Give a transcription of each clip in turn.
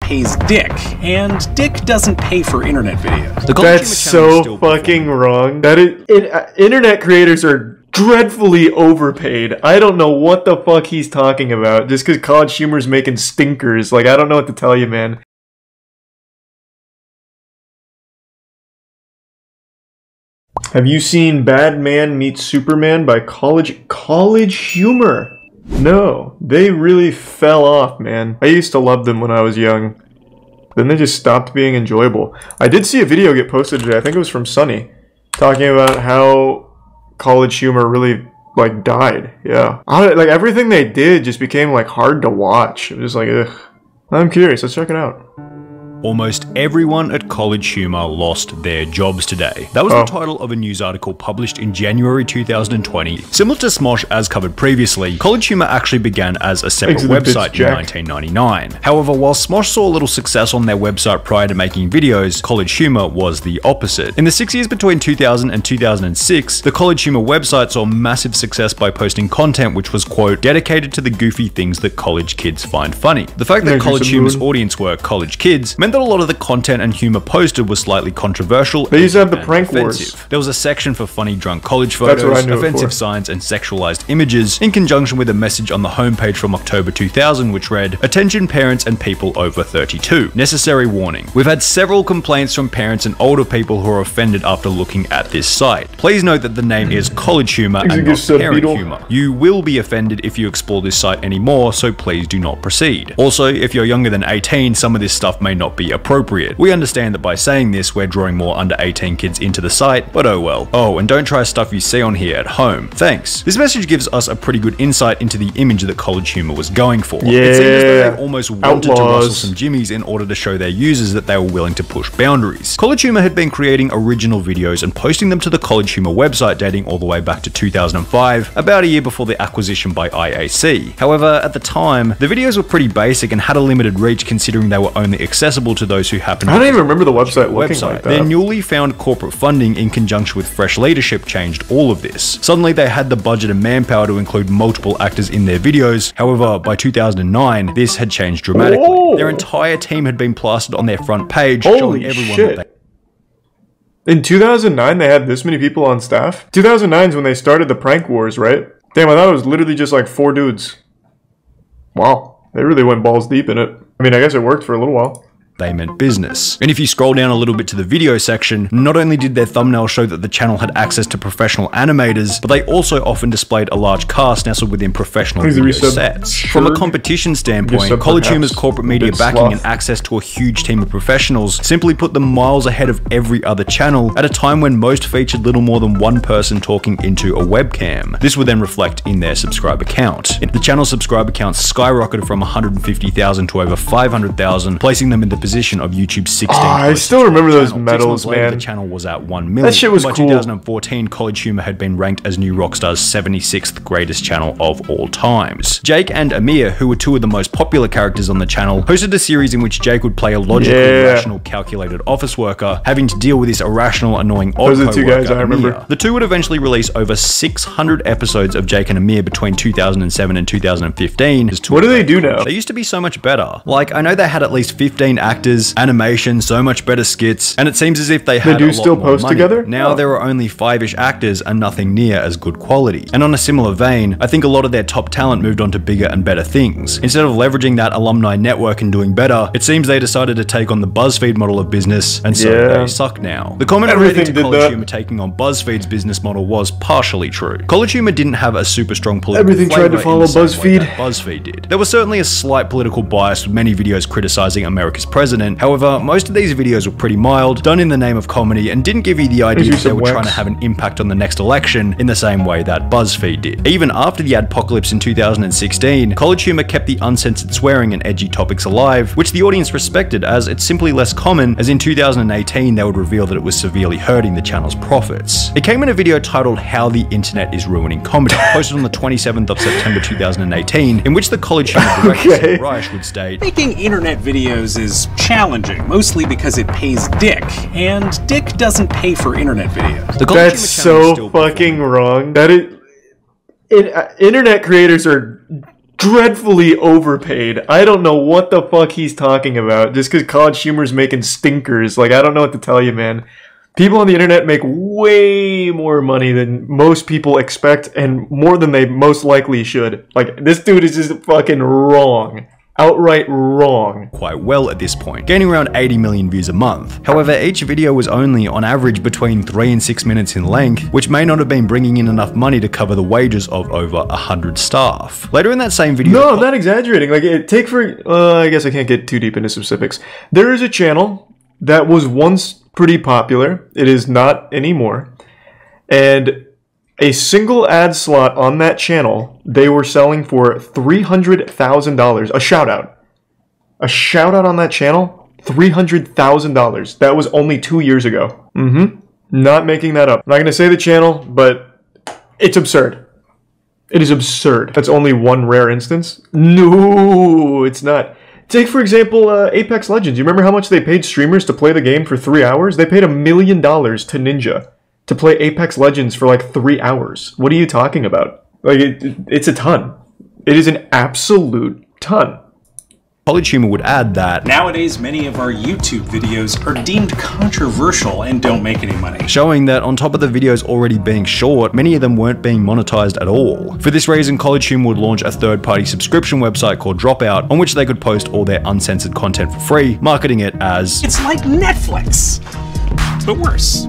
pays dick, and dick doesn't pay for internet videos. That's so fucking wrong. Internet creators are dreadfully overpaid. I don't know what the fuck he's talking about just because CollegeHumor's making stinkers. Like, I don't know what to tell you, man. Have you seen Bad Man Meets Superman by CollegeHumor? No, they really fell off, man. I used to love them when I was young. Then they just stopped being enjoyable. I did see a video get posted today, I think it was from Sunny, talking about how CollegeHumor really, like, died. Yeah. Like, everything they did just became, like, hard to watch. It was just like, ugh. I'm curious, let's check it out. Almost everyone at CollegeHumor lost their jobs today. That was the title of a news article published in January 2020. Similar to Smosh as covered previously, CollegeHumor actually began as a separate website in 1999. However, while Smosh saw a little success on their website prior to making videos, CollegeHumor was the opposite. In the 6 years between 2000 and 2006, the CollegeHumor website saw massive success by posting content which was, quote, dedicated to the goofy things that college kids find funny. The fact that CollegeHumor's audience were college kids meant that a lot of the content and humor posted was slightly controversial. They used to have the prank wars. There was a section for funny drunk college photos, offensive signs, and sexualized images, in conjunction with a message on the homepage from October 2000 which read, "Attention parents and people over 32. Necessary warning. We've had several complaints from parents and older people who are offended after looking at this site. Please note that the name is CollegeHumor and not Parent Humor. You will be offended if you explore this site anymore, so please do not proceed. Also, if you're younger than 18, some of this stuff may not be appropriate. We understand that by saying this, we're drawing more under 18 kids into the site, but oh well. Oh, and don't try stuff you see on here at home. Thanks." This message gives us a pretty good insight into the image that CollegeHumor was going for. Yeah. It seems as though they almost wanted to rustle some jimmies in order to show their users that they were willing to push boundaries. CollegeHumor had been creating original videos and posting them to the CollegeHumor website dating all the way back to 2005, about a year before the acquisition by IAC. However, at the time, the videos were pretty basic and had a limited reach considering they were only accessible to those who happened to I don't even remember the website looking like that. Their newly found corporate funding in conjunction with fresh leadership changed all of this. Suddenly they had the budget and manpower to include multiple actors in their videos. However, by 2009, this had changed dramatically. Their entire team had been plastered on their front page, showing everyone what they... In 2009, they had this many people on staff? 2009 is when they started the prank wars, right? Damn, I thought it was literally just like 4 dudes. Wow, they really went balls deep in it. I mean, I guess it worked for a little while. They meant business. And if you scroll down a little bit to the video section, not only did their thumbnail show that the channel had access to professional animators, but they also often displayed a large cast nestled within professional video sets. From a competition standpoint, CollegeHumor's corporate media backing and access to a huge team of professionals simply put them miles ahead of every other channel at a time when most featured little more than one person talking into a webcam. This would then reflect in their subscriber count. The channel's subscriber count skyrocketed from 150,000 to over 500,000, placing them in the position of YouTube's 16th. I still remember those medals, man. The channel was at 1 million. That shit was cool. By 2014, CollegeHumor had been ranked as New Rockstar's 76th greatest channel of all times. Jake and Amir, who were two of the most popular characters on the channel, hosted a series in which Jake would play a logical, rational, calculated office worker, having to deal with this irrational, annoying odd Those are the two guys I remember. The two would eventually release over 600 episodes of Jake and Amir between 2007 and 2015. What do they do now? They used to be so much better. Like, I know they had at least 15 actors, animation, so much better skits, and it seems as if they had a lot still more post money. together? Now there are only 5-ish actors and nothing near as good quality. And on a similar vein, I think a lot of their top talent moved on to bigger and better things. Instead of leveraging that alumni network and doing better, it seems they decided to take on the BuzzFeed model of business, and so they suck now. The comment relating to CollegeHumor taking on BuzzFeed's business model was partially true. CollegeHumor didn't have a super strong political Everything tried to follow BuzzFeed. BuzzFeed did. There was certainly a slight political bias with many videos criticizing America's president. However, most of these videos were pretty mild, done in the name of comedy, and didn't give you the idea that they were trying to have an impact on the next election in the same way that BuzzFeed did. Even after the adpocalypse in 2016, CollegeHumor kept the uncensored swearing and edgy topics alive, which the audience respected as it's simply less common, as in 2018 they would reveal that it was severely hurting the channel's profits. It came in a video titled "How the Internet is Ruining Comedy," posted on the 27th of September 2018, in which the CollegeHumor director Reich would state, "Making internet videos is challenging, mostly because it pays dick, and dick doesn't pay for internet videos." That's so fucking wrong. Internet creators are dreadfully overpaid. I don't know what the fuck he's talking about. Just because CollegeHumor's making stinkers. Like, I don't know what to tell you, man. People on the internet make way more money than most people expect, and more than they most likely should. Like, this dude is just fucking wrong. Outright wrong. Quite well at this point, gaining around 80 million views a month. However, each video was only on average between 3 and 6 minutes in length, which may not have been bringing in enough money to cover the wages of over 100 staff. Later in that same video— No, I'm not exaggerating. Like, I guess I can't get too deep into specifics. There is a channel that was once pretty popular. It is not anymore. And a single ad slot on that channel, they were selling for $300,000. A shout out. A shout out on that channel, $300,000. That was only 2 years ago. Not making that up. I'm not going to say the channel, but it's absurd. It is absurd. That's only one rare instance? No, it's not. Take, for example, Apex Legends. You remember how much they paid streamers to play the game for 3 hours? They paid $1 million to Ninja to play Apex Legends for like 3 hours. What are you talking about? Like, it's a ton. It is an absolute ton. CollegeHumor would add that nowadays many of our YouTube videos are deemed controversial and don't make any money. Showing that on top of the videos already being short, many of them weren't being monetized at all. For this reason, CollegeHumor would launch a third-party subscription website called Dropout, on which they could post all their uncensored content for free, marketing it as— it's like Netflix, but worse.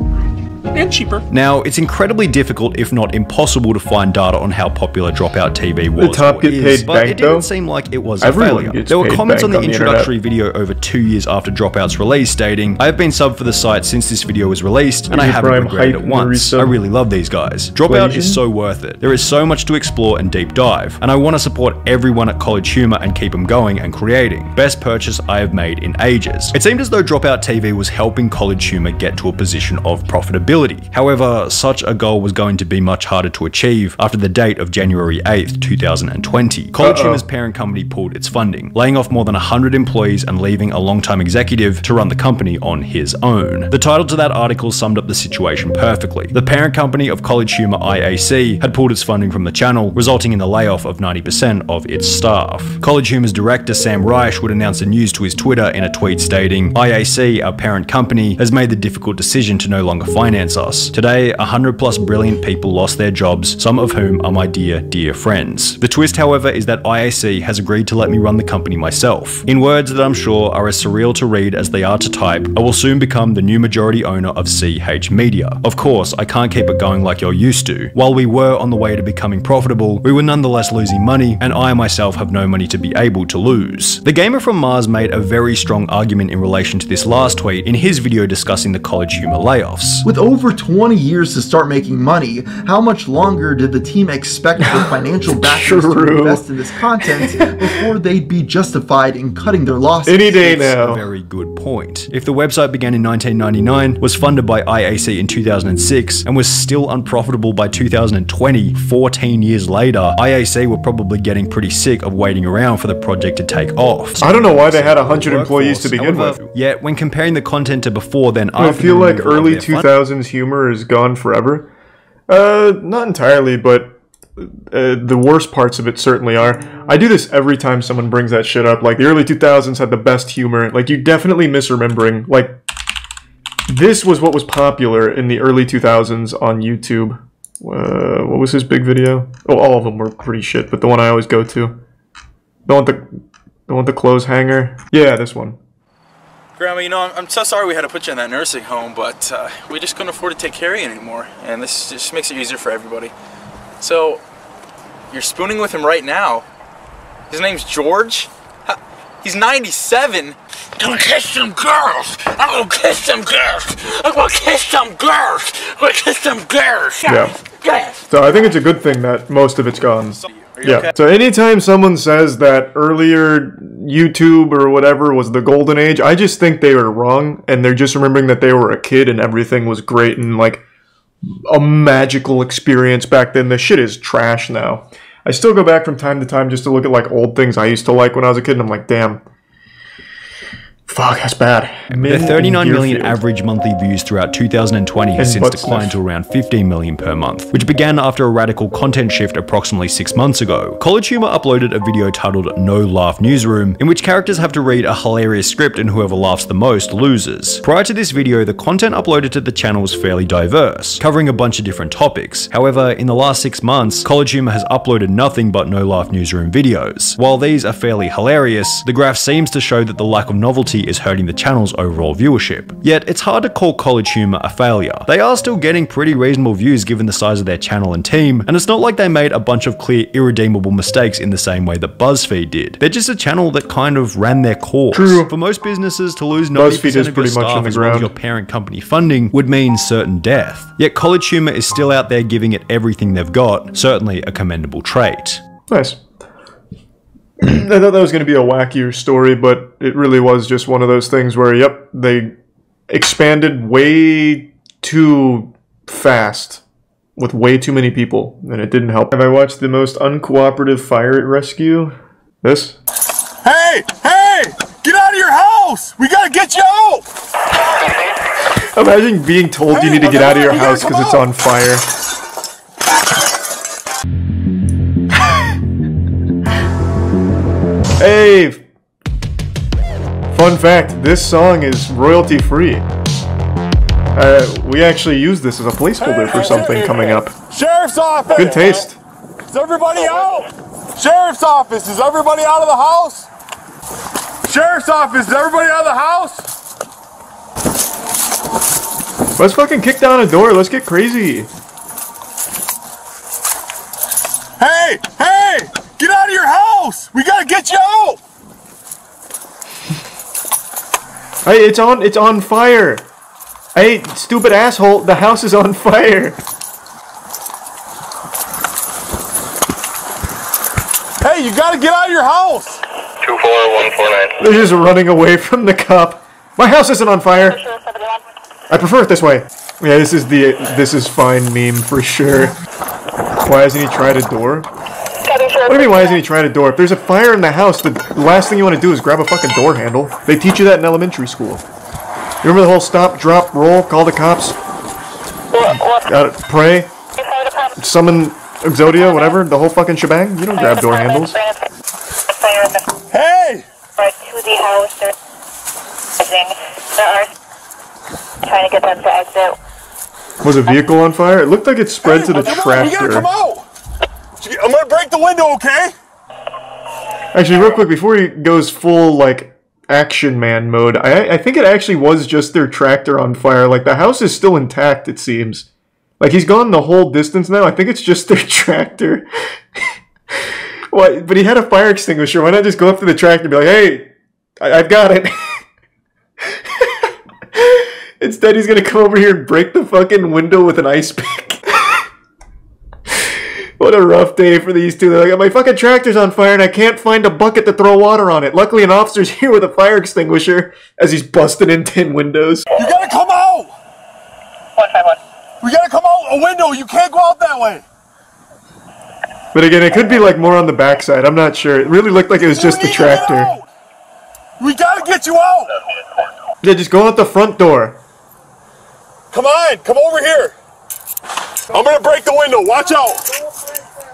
And cheaper. Now, it's incredibly difficult, if not impossible, to find data on how popular Dropout TV was. The top get paid but bank, it didn't though? seem like it was a failure. There were comments on the introductory video over 2 years after Dropout's release stating, "I have been subbed for the site since this video was released, and I haven't regretted it once. I really love these guys. Dropout is so worth it. There is so much to explore and deep dive, and I want to support everyone at CollegeHumor and keep them going and creating. Best purchase I have made in ages." It seemed as though Dropout TV was helping CollegeHumor get to a position of profitability. However, such a goal was going to be much harder to achieve after the date of January 8th, 2020. CollegeHumor's parent company pulled its funding, laying off more than 100 employees and leaving a longtime executive to run the company on his own. The title to that article summed up the situation perfectly. The parent company of CollegeHumor, IAC, had pulled its funding from the channel, resulting in the layoff of 90% of its staff. CollegeHumor's director, Sam Reich, would announce the news to his Twitter in a tweet stating, "IAC, our parent company, has made the difficult decision to no longer finance us. Today, 100+ brilliant people lost their jobs, some of whom are my dear, dear friends. The twist, however, is that IAC has agreed to let me run the company myself. In words that I'm sure are as surreal to read as they are to type, I will soon become the new majority owner of CH Media. Of course, I can't keep it going like you're used to. While we were on the way to becoming profitable, we were nonetheless losing money, and I myself have no money to be able to lose." The gamer from Mars made a very strong argument in relation to this last tweet in his video discussing the CollegeHumor layoffs. With over 20 years to start making money, how much longer did the team expect their financial backers to invest in this content before they'd be justified in cutting their losses? Any day now. A very good point. If the website began in 1999, was funded by IAC in 2006, and was still unprofitable by 2020, 14 years later, IAC were probably getting pretty sick of waiting around for the project to take off. I don't know why they had 100 employees to begin with. Yet, when comparing the content to before then after, I feel like early 2000s humor is gone forever. Not entirely, but the worst parts of it certainly are. I do this every time someone brings that shit up. Like, the early 2000s had the best humor. Like, you're definitely misremembering. Like, this was what was popular in the early 2000s on YouTube. What was his big video? Oh, all of them were pretty shit, but the one I always go to. The one with the clothes hanger? Yeah, this one. Grandma, you know, I'm so sorry we had to put you in that nursing home, but we just couldn't afford to take care of you anymore, and this just makes it easier for everybody. So, you're spooning with him right now. His name's George. He's 97. I'm gonna kiss some girls. I'm gonna kiss some girls. I'm gonna kiss some girls. I'm gonna kiss some girls. Yeah. Yes. So I think it's a good thing that most of it's gone. Yeah. Okay? So anytime someone says that earlier YouTube or whatever was the golden age, I just think they were wrong, and they're just remembering that they were a kid and everything was great and like a magical experience back then. The shit is trash now. I still go back from time to time just to look at like old things I used to like when I was a kid, and I'm like, damn, Fuck, that's bad. Their 39 million average monthly views throughout 2020 has since declined to around 15 million per month, which began after a radical content shift approximately 6 months ago. CollegeHumor uploaded a video titled No Laugh Newsroom, in which characters have to read a hilarious script and whoever laughs the most loses. Prior to this video, the content uploaded to the channel was fairly diverse, covering a bunch of different topics. However, in the last 6 months, CollegeHumor has uploaded nothing but No Laugh Newsroom videos. While these are fairly hilarious, the graph seems to show that the lack of novelty is hurting the channel's overall viewership. Yet, it's hard to call CollegeHumor a failure. They are still getting pretty reasonable views given the size of their channel and team, and it's not like they made a bunch of clear, irredeemable mistakes in the same way that BuzzFeed did. They're just a channel that kind of ran their course. True. For most businesses, to lose 90% of your staff as well as your parent company funding would mean certain death. Yet CollegeHumor is still out there giving it everything they've got, certainly a commendable trait. Nice. I thought that was going to be a wackier story, but it really was just one of those things where, yep, they expanded way too fast with way too many people, and it didn't help. Have I watched the most uncooperative fire rescue? This? Hey! Hey! Get out of your house! We gotta get you out! Imagine being told you need to get out of your house because it's on fire. Hey! Fun fact, this song is royalty free. We actually use this as a placeholder for something coming up. Sheriff's office! Good taste. Is everybody out? Sheriff's office, is everybody out of the house? Sheriff's office, is everybody out of the house? Let's fucking kick down a door, let's get crazy. Hey! Hey! Get out of your house! We gotta get you out! Hey, it's on fire! Hey, stupid asshole, the house is on fire! Hey, you gotta get out of your house! 24149. They're just running away from the cop. My house isn't on fire! I prefer it this way. Yeah, this is fine meme for sure. Why hasn't he tried a door? What do you mean, why hasn't he tried a door? If there's a fire in the house, the last thing you want to do is grab a fucking door handle. They teach you that in elementary school. You remember the whole stop, drop, roll, call the cops? Gotta pray, summon Exodia, whatever, the whole fucking shebang? You don't grab door handles. Hey! To the house, trying to get them to exit. Was a vehicle on fire? It looked like it spread to the tractor. You gotta come out! I'm gonna break the window, okay? Actually, real quick, before he goes full, like, action man mode, I think it actually was just their tractor on fire. Like, the house is still intact, it seems. Like, he's gone the whole distance now. I think it's just their tractor. What? But he had a fire extinguisher. Why not just go up to the tractor and be like, hey, I've got it. Instead, he's gonna come over here and break the fucking window with an ice pick. What a rough day for these two. They're like, my fucking tractor's on fire and I can't find a bucket to throw water on it. Luckily, an officer's here with a fire extinguisher as he's busting in 10 windows. You gotta come out! 151. We gotta come out a window. You can't go out that way. But again, it could be like more on the backside. I'm not sure. It really looked like it was just the tractor. We gotta get you out! Yeah, just go out the front door. Come on, come over here. I'm gonna break the window. Watch out.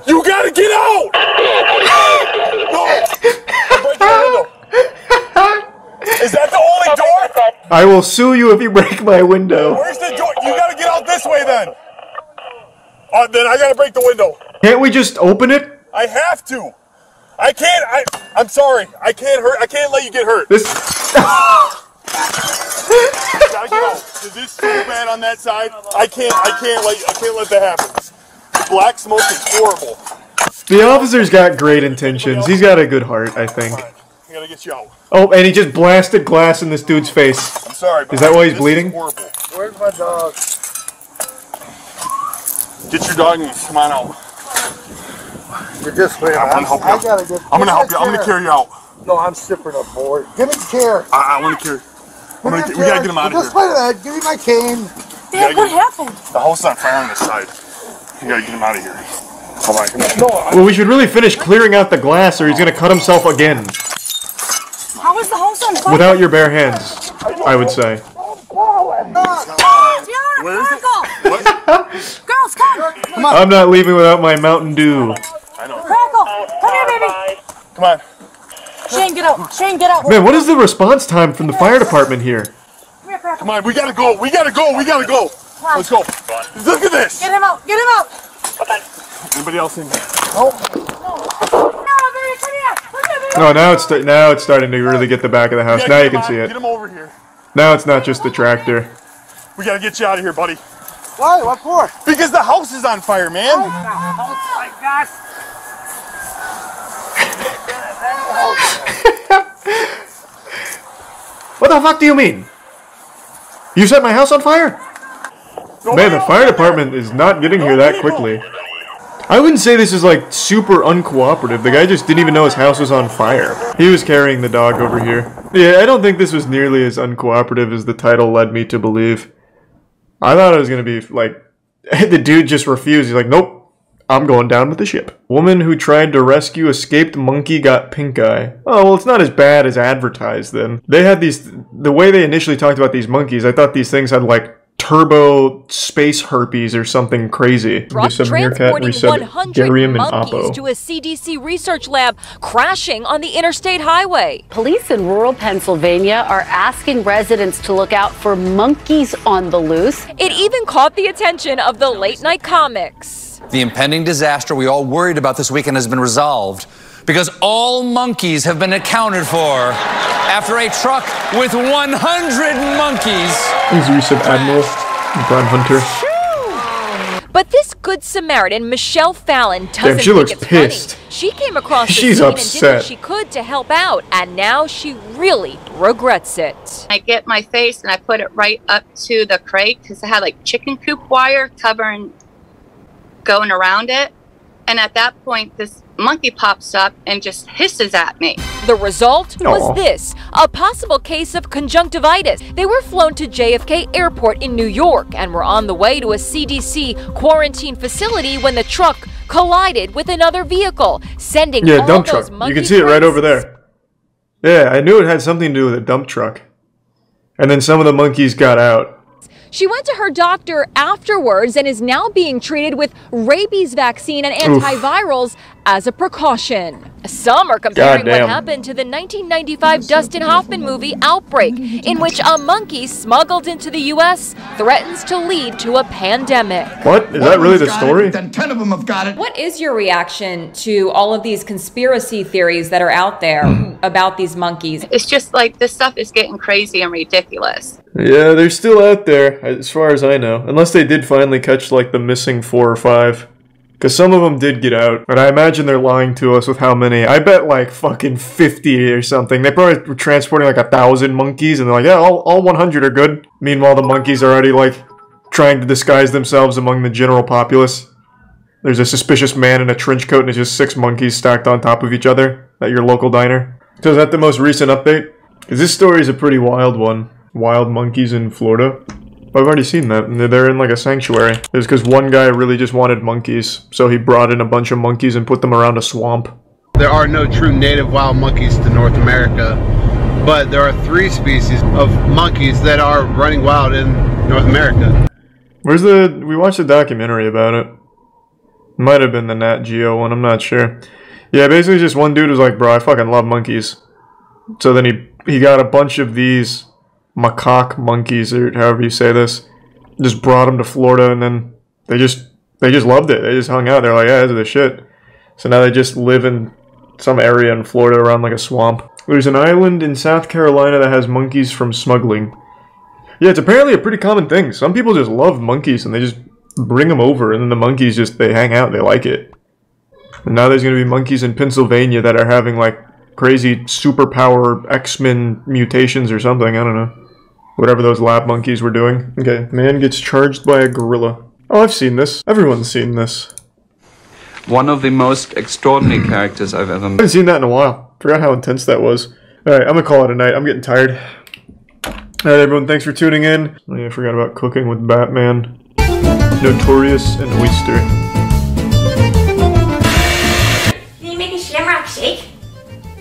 You gotta get out! No! Break the window. Is that the only door? I will sue you if you break my window. Where's the door? You gotta get out this way then. Then I gotta break the window. Can't we just open it? I have to. I can't. I'm sorry. I can't hurt. I can't let you get hurt. This. Gotta get out. This is so bad on that side. I can't let that happen. Black smoke is horrible. The officer's got great intentions. He's got a good heart, I think. I gotta get you out. Oh, and he just blasted glass in this dude's face. I'm sorry. Is that why he's bleeding? Horrible. Where's my dog? Get your dog and come on out. You're just waiting. I'm gonna help you. I'm gonna help you. I'm gonna carry you out. No, I'm sipping up, boy. Give me the chair. I want to carry. We gotta get him out of here. Just wait a minute. Give me my cane. Dad, what happened? The house is on fire on this side. You gotta get him out of here. Come on, come on. No, well, we should really finish clearing out the glass or he's gonna cut himself again. How is the house Without your bare hands, I would say. Where is it? What? Girls, come! I'm not leaving without my Mountain Dew. I know. Critikal, come here, baby! Come on. Shane, get out! Shane, get out! Man, what is the response time from the fire department here? Come here, Critikal. Come on, we gotta go. We gotta go. We gotta go. Let's go. Look at this. Get him out! Get him out! Anybody else in there? No, baby, come here! Come here, baby! No, now it's starting to really get the back of the house. Now you can see it. Get him over here. Now it's not just the tractor. We gotta get you out of here, buddy. Why? What for? Because the house is on fire, man. Oh my gosh. What the fuck do you mean? You set my house on fire? Man, the fire department is not getting here that quickly. I wouldn't say this is like super uncooperative. The guy just didn't even know his house was on fire. He was carrying the dog over here. Yeah, I don't think this was nearly as uncooperative as the title led me to believe. I thought it was going to be like, the dude just refused. He's like, nope, I'm going down with the ship. Woman who tried to rescue escaped monkey got pink eye. Oh, well, it's not as bad as advertised then. They had these, the way they initially talked about these monkeys, I thought these things had like turbo space herpes or something crazy. Truck transporting 100 monkeys to a CDC research lab crashing on the interstate highway. Police in rural Pennsylvania are asking residents to look out for monkeys on the loose. It even caught the attention of the late night comics. The impending disaster we all worried about this weekend has been resolved because all monkeys have been accounted for after a truck with 100 monkeys. He's recent Admiral Brian Hunter. But this good Samaritan, Michelle Fallon, doesn't she looks think it's pissed. funny. She came across the She's scene upset. and did what she could to help out, and now she really regrets it. I get my face and I put it right up to the crate because it had like chicken coop wire covering, going around it. And at that point, this monkey pops up and just hisses at me. The result was this, a possible case of conjunctivitis. They were flown to JFK Airport in New York and were on the way to a CDC quarantine facility when the truck collided with another vehicle, sending all dump those truck. monkeys You can see it right over there. Yeah, I knew it had something to do with a dump truck. And then some of the monkeys got out. She went to her doctor afterwards and is now being treated with rabies vaccine and antivirals as a precaution. Some are comparing what happened to the 1995 Dustin Hoffman movie Outbreak, in which a monkey smuggled into the U.S. threatens to lead to a pandemic. What? Is that really the story? Then 10 of them have got it. What is your reaction to all of these conspiracy theories that are out there about these monkeys? It's just like this stuff is getting crazy and ridiculous. Yeah, they're still out there, as far as I know. Unless they did finally catch, like, the missing 4 or 5. Because some of them did get out. But I imagine they're lying to us with how many. I bet, like, fucking 50 or something. They probably were transporting, like, 1,000 monkeys. And they're like, yeah, all 100 are good. Meanwhile, the monkeys are already, like, trying to disguise themselves among the general populace. There's a suspicious man in a trench coat and it's just 6 monkeys stacked on top of each other at your local diner. So is that the most recent update? Because this story is a pretty wild one. Wild monkeys in Florida. I've already seen that. They're in like a sanctuary. It was because one guy really just wanted monkeys, so he brought in a bunch of monkeys and put them around a swamp. There are no true native wild monkeys to North America, but there are 3 species of monkeys that are running wild in North America. We watched a documentary about it. Might have been the Nat Geo one, I'm not sure. Yeah, basically just one dude was like, bro, I fucking love monkeys. So then he got a bunch of these macaque monkeys, or however you say this, just brought them to Florida, and then they just loved it. They just hung out. They're like, yeah, this is the shit. So now they just live in some area in Florida around like a swamp. There's an island in South Carolina that has monkeys from smuggling. Yeah, it's apparently a pretty common thing. Some people just love monkeys and they just bring them over, and then the monkeys they hang out, they like it. And now there's going to be monkeys in Pennsylvania that are having like crazy superpower X-Men mutations or something, I don't know. Whatever those lab monkeys were doing. Okay, man gets charged by a gorilla. Oh, I've seen this. Everyone's seen this. One of the most extraordinary characters I've ever met. I haven't seen that in a while. Forgot how intense that was. Alright, I'm gonna call it a night. I'm getting tired. Alright, everyone, thanks for tuning in. Oh, yeah, I forgot about cooking with Batman. Notorious and Oyster. Can you make a shamrock shake?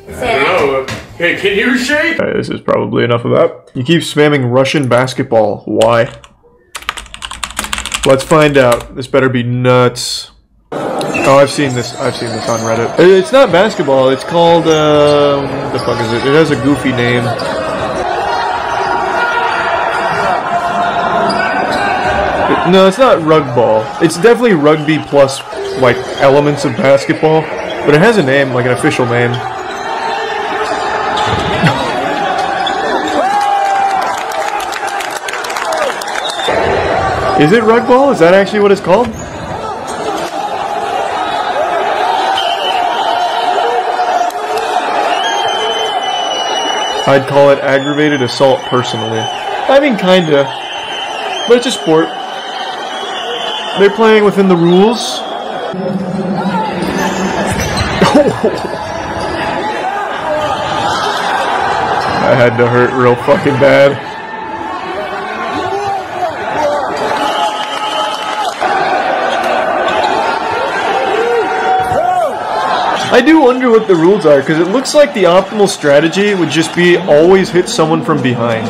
I don't know. Hey, can you shake? This is probably enough of that. You keep spamming Russian basketball. Why? Let's find out. This better be nuts. Oh, I've seen this on Reddit. It's not basketball. It's called, what the fuck is it? It has a goofy name. No, it's not rugball. It's definitely rugby plus, like, elements of basketball. But it has a name, like an official name. Is it rugball? Is that actually what it's called? I'd call it aggravated assault personally. I mean, kinda. But it's a sport. They're playing within the rules. That had to hurt real fucking bad. I do wonder what the rules are, because it looks like the optimal strategy would just be always hit someone from behind.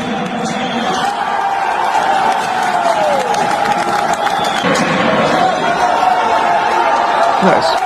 Nice.